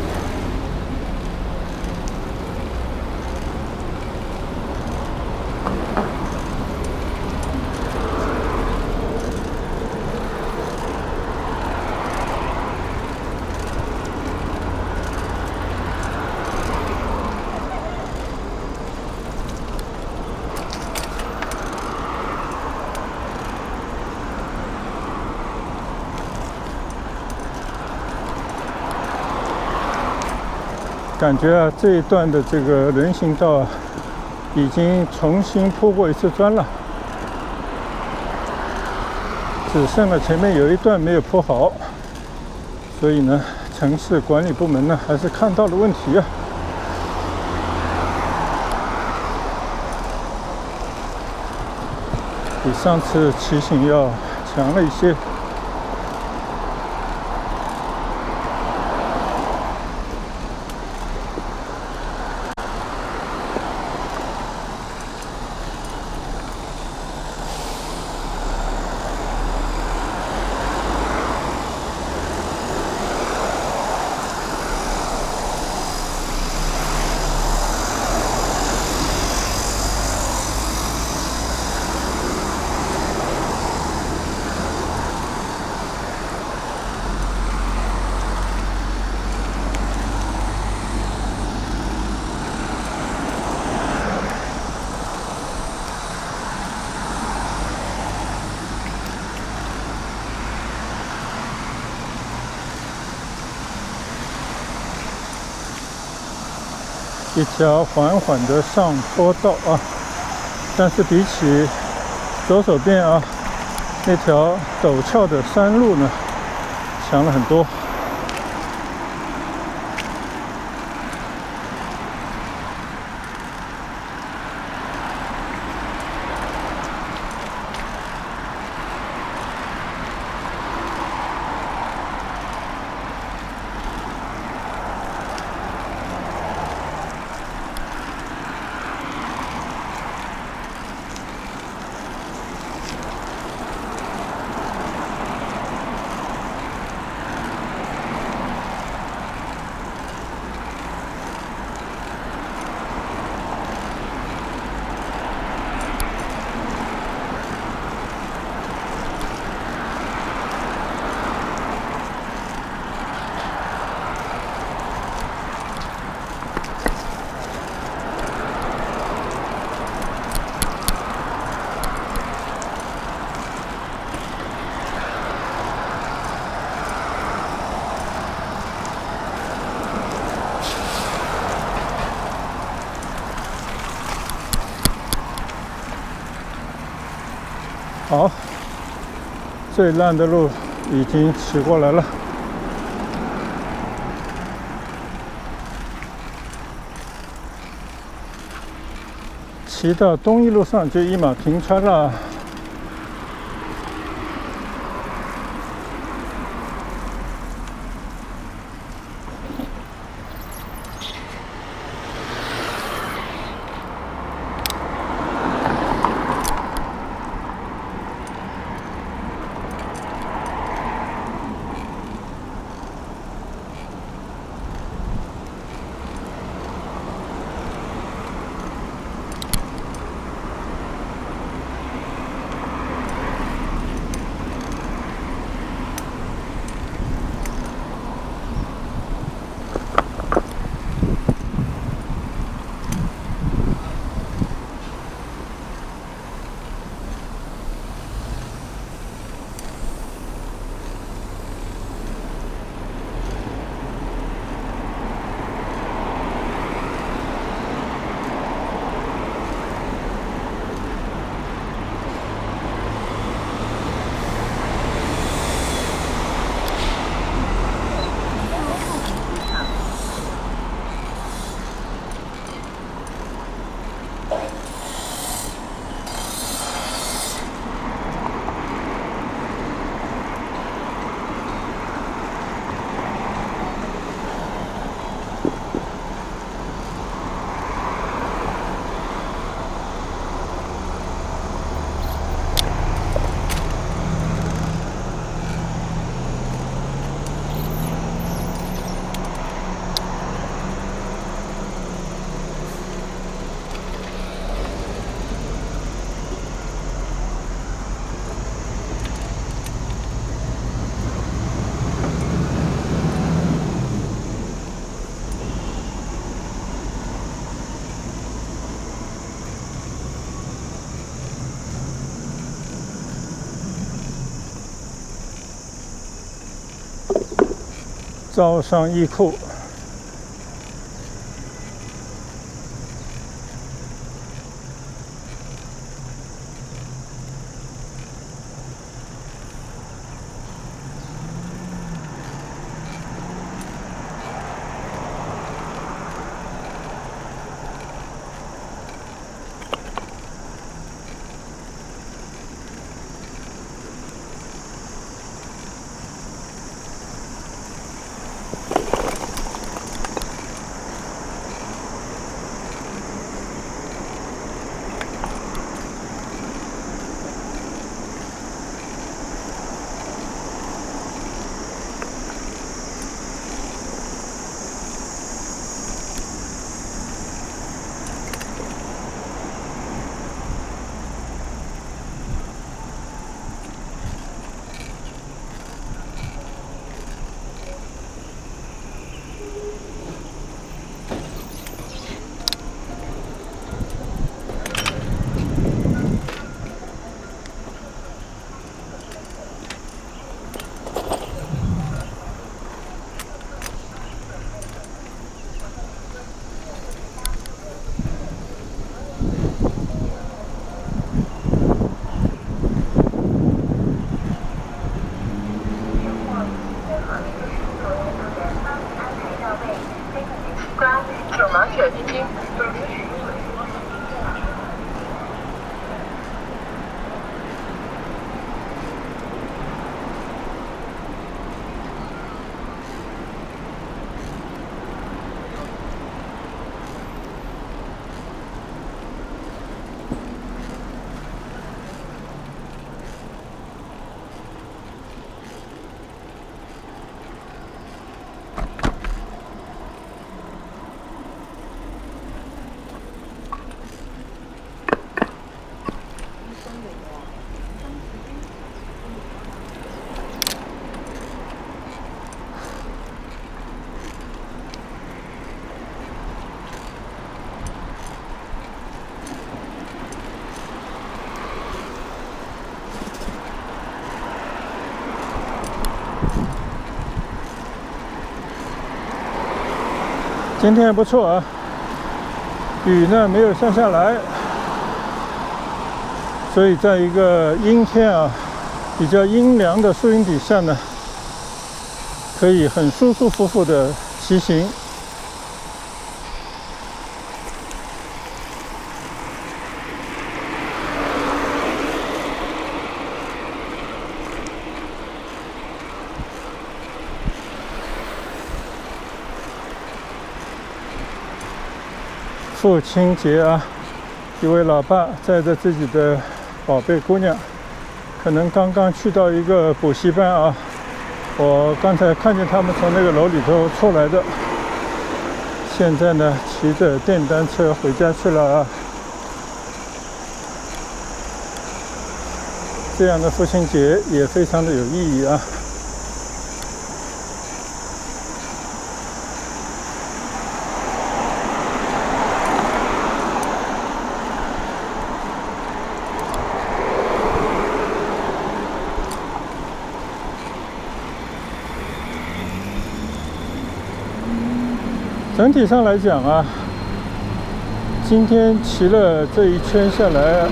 感觉啊，这一段的这个人行道啊，已经重新铺过一次砖了，只剩了前面有一段没有铺好，所以呢，城市管理部门呢还是看到了问题啊。比上次骑行要强了一些。一条缓缓的上坡道啊，但是比起左手边啊那条陡峭的山路呢，强了很多。好，最烂的路已经骑过来了。骑到东一路上就一马平川了。招商义库今天不错啊，雨呢没有下来，所以在一个阴天啊，比较阴凉的树荫底下呢，可以很舒舒服服的骑行。父亲节啊，一位老爸载着自己的宝贝姑娘，可能刚刚去到一个补习班啊。我刚才看见他们从那个楼里头出来的，现在呢骑着电单车回家去了啊。这样的父亲节也非常的有意义啊。整体上来讲啊，今天骑了这一圈下来，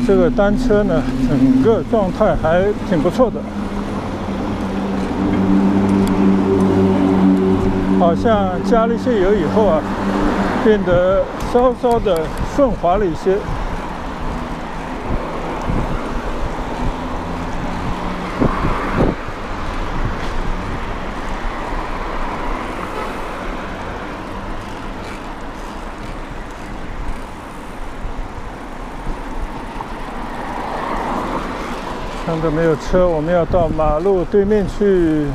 这个单车呢，整个状态还挺不错的，好像加了一些油以后啊，变得稍稍的顺滑了一些。看着没有车，我们要到马路对面去。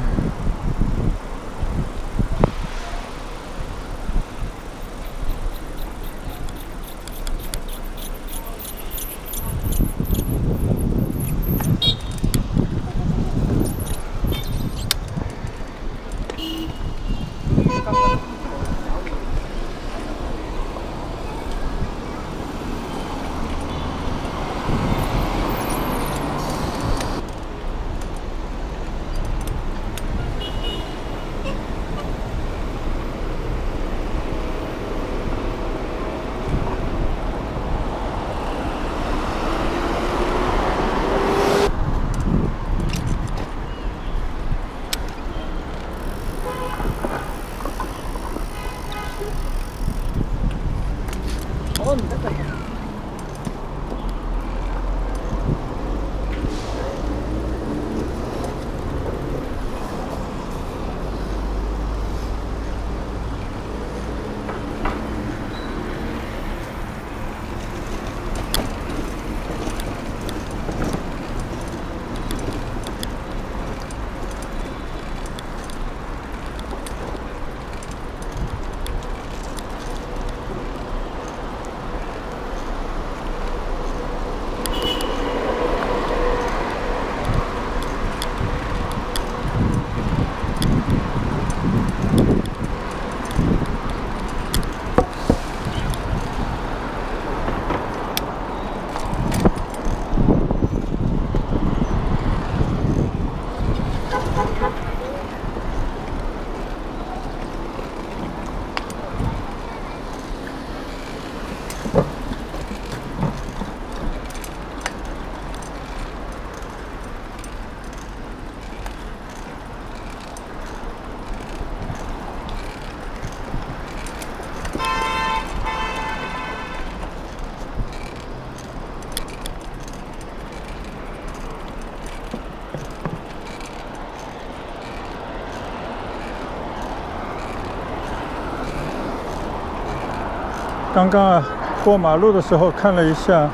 刚刚啊，过马路的时候看了一下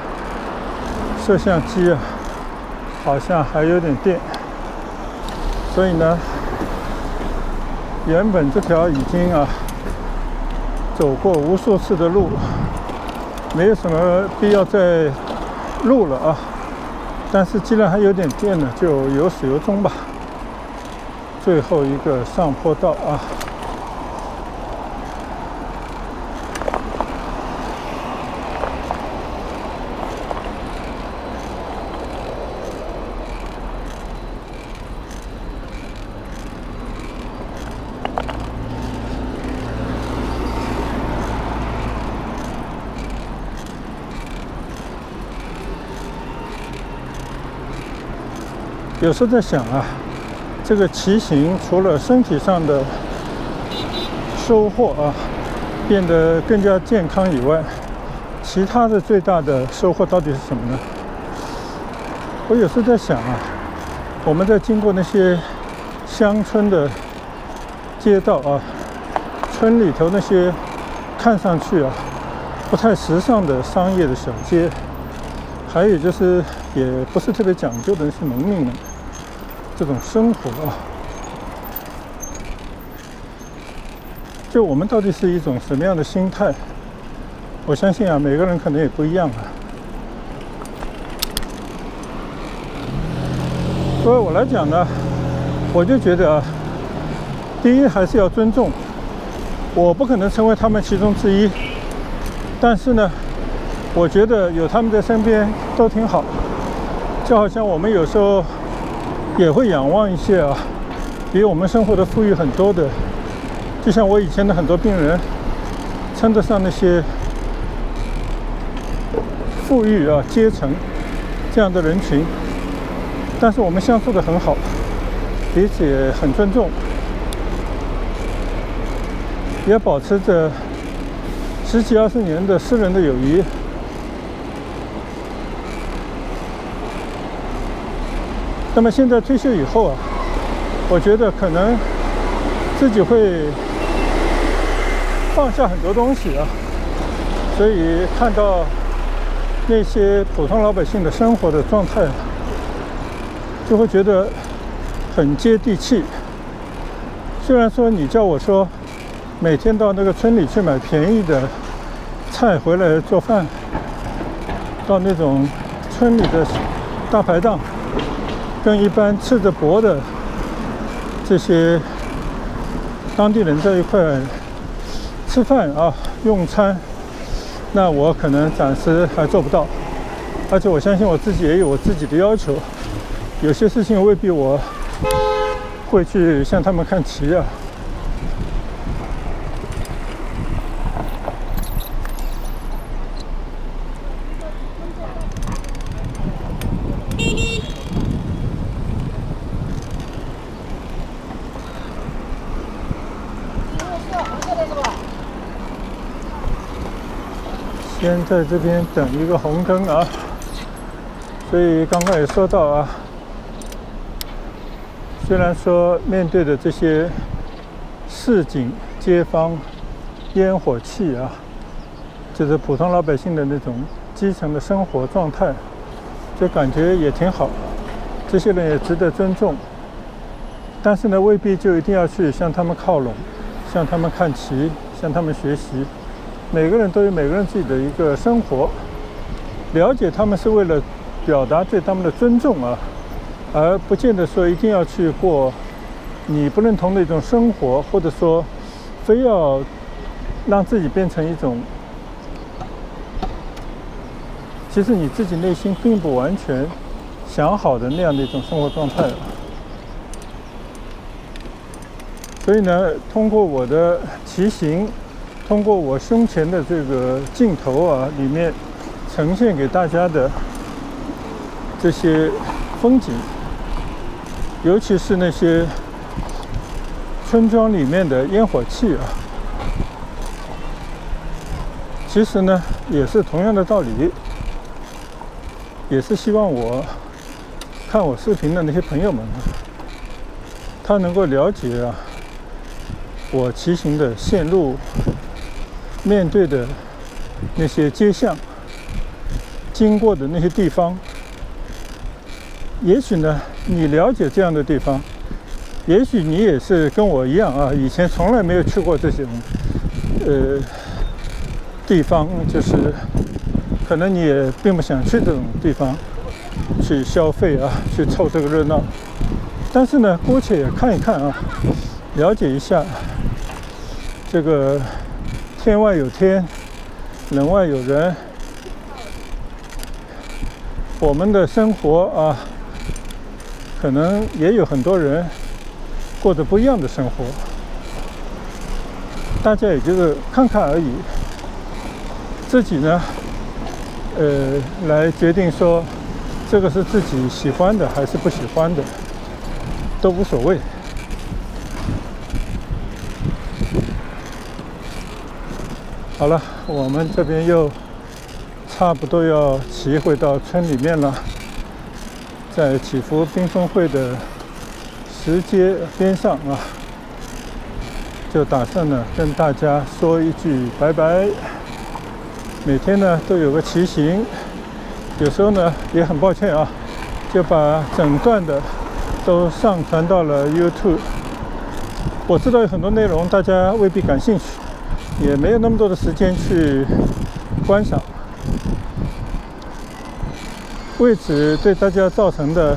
摄像机啊，好像还有点电，所以呢，原本这条已经啊走过无数次的路，没有什么必要再录了啊。但是既然还有点电呢，就有始有终吧。最后一个上坡道啊。有时候在想啊，这个骑行除了身体上的收获啊，变得更加健康以外，其他的最大的收获到底是什么呢？我有时候在想啊，我们在经过那些乡村的街道啊，村里头那些看上去啊不太时尚的商业的小街，还有就是也不是特别讲究的那些农民们这种生活啊，就我们到底是一种什么样的心态？我相信啊，每个人可能也不一样啊。作为我来讲呢，我就觉得啊，第一还是要尊重，我不可能成为他们其中之一，但是呢，我觉得有他们在身边都挺好。就好像我们有时候也会仰望一些啊，比我们生活的富裕很多的，就像我以前的很多病人，称得上那些富裕啊阶层这样的人群，但是我们相处得很好，彼此也很尊重，也保持着10几20年的私人的友谊。那么现在退休以后啊，我觉得可能自己会放下很多东西啊，所以看到那些普通老百姓的生活的状态，就会觉得很接地气。虽然说你叫我说每天到那个村里去买便宜的菜回来做饭，到那种村里的大排档跟一般赤着脖的这些当地人在一块吃饭啊用餐，那我可能暂时还做不到，而且我相信我自己也有我自己的要求，有些事情未必我会去向他们看齐啊。先在这边等一个红灯啊，所以刚刚也说到啊，虽然说面对的这些市井街坊烟火气啊，就是普通老百姓的那种基层的生活状态，就感觉也挺好，这些人也值得尊重，但是呢，未必就一定要去向他们靠拢，向他们看齐，向他们学习。每个人都有每个人自己的一个生活，了解他们是为了表达对他们的尊重啊，而不见得说一定要去过你不认同的一种生活，或者说非要让自己变成一种其实你自己内心并不完全想好的那样的一种生活状态。所以呢，通过我的骑行，通过我胸前的这个镜头啊，里面呈现给大家的这些风景，尤其是那些村庄里面的烟火气啊，其实呢也是同样的道理，也是希望我看我视频的那些朋友们，他能够了解啊我骑行的线路，面对的那些街巷，经过的那些地方。也许呢你了解这样的地方，也许你也是跟我一样啊，以前从来没有去过这种地方，就是可能你也并不想去这种地方去消费啊，去凑这个热闹，但是呢姑且也看一看啊，了解一下这个天外有天，人外有人，我们的生活啊，可能也有很多人过着不一样的生活，大家也就是看看而已，自己呢来决定说这这个是自己喜欢的还是不喜欢的，都无所谓。好了，我们这边又差不多要骑回到村里面了，在祈福冰峰会的石阶边上啊，就打算呢跟大家说一句拜拜。每天呢都有个骑行，有时候呢也很抱歉啊，就把整段的都上传到了 YouTube。我知道有很多内容大家未必感兴趣，也没有那么多的时间去观赏，为此对大家造成的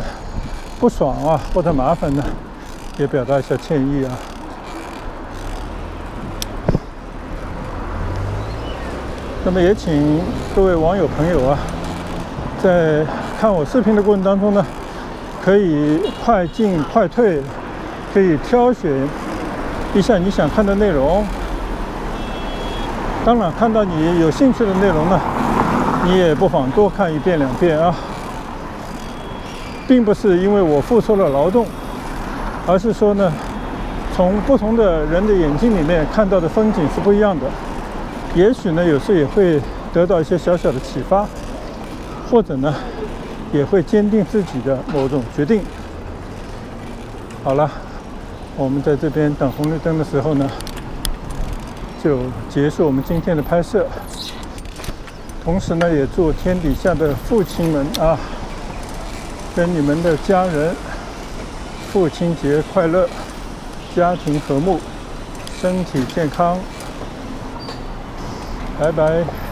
不爽啊或者麻烦呢，也表达一下歉意啊。那么也请各位网友朋友啊，在看我视频的过程当中呢，可以快进快退，可以挑选一下你想看的内容。当然，看到你有兴趣的内容呢，你也不妨多看一遍两遍啊。并不是因为我付出了劳动，而是说呢，从不同的人的眼睛里面看到的风景是不一样的。也许呢，有时候也会得到一些小小的启发，或者呢，也会坚定自己的某种决定。好了，我们在这边等红绿灯的时候呢，就结束我们今天的拍摄。同时呢，也祝天底下的父亲们啊，跟你们的家人父亲节快乐，家庭和睦，身体健康。拜拜。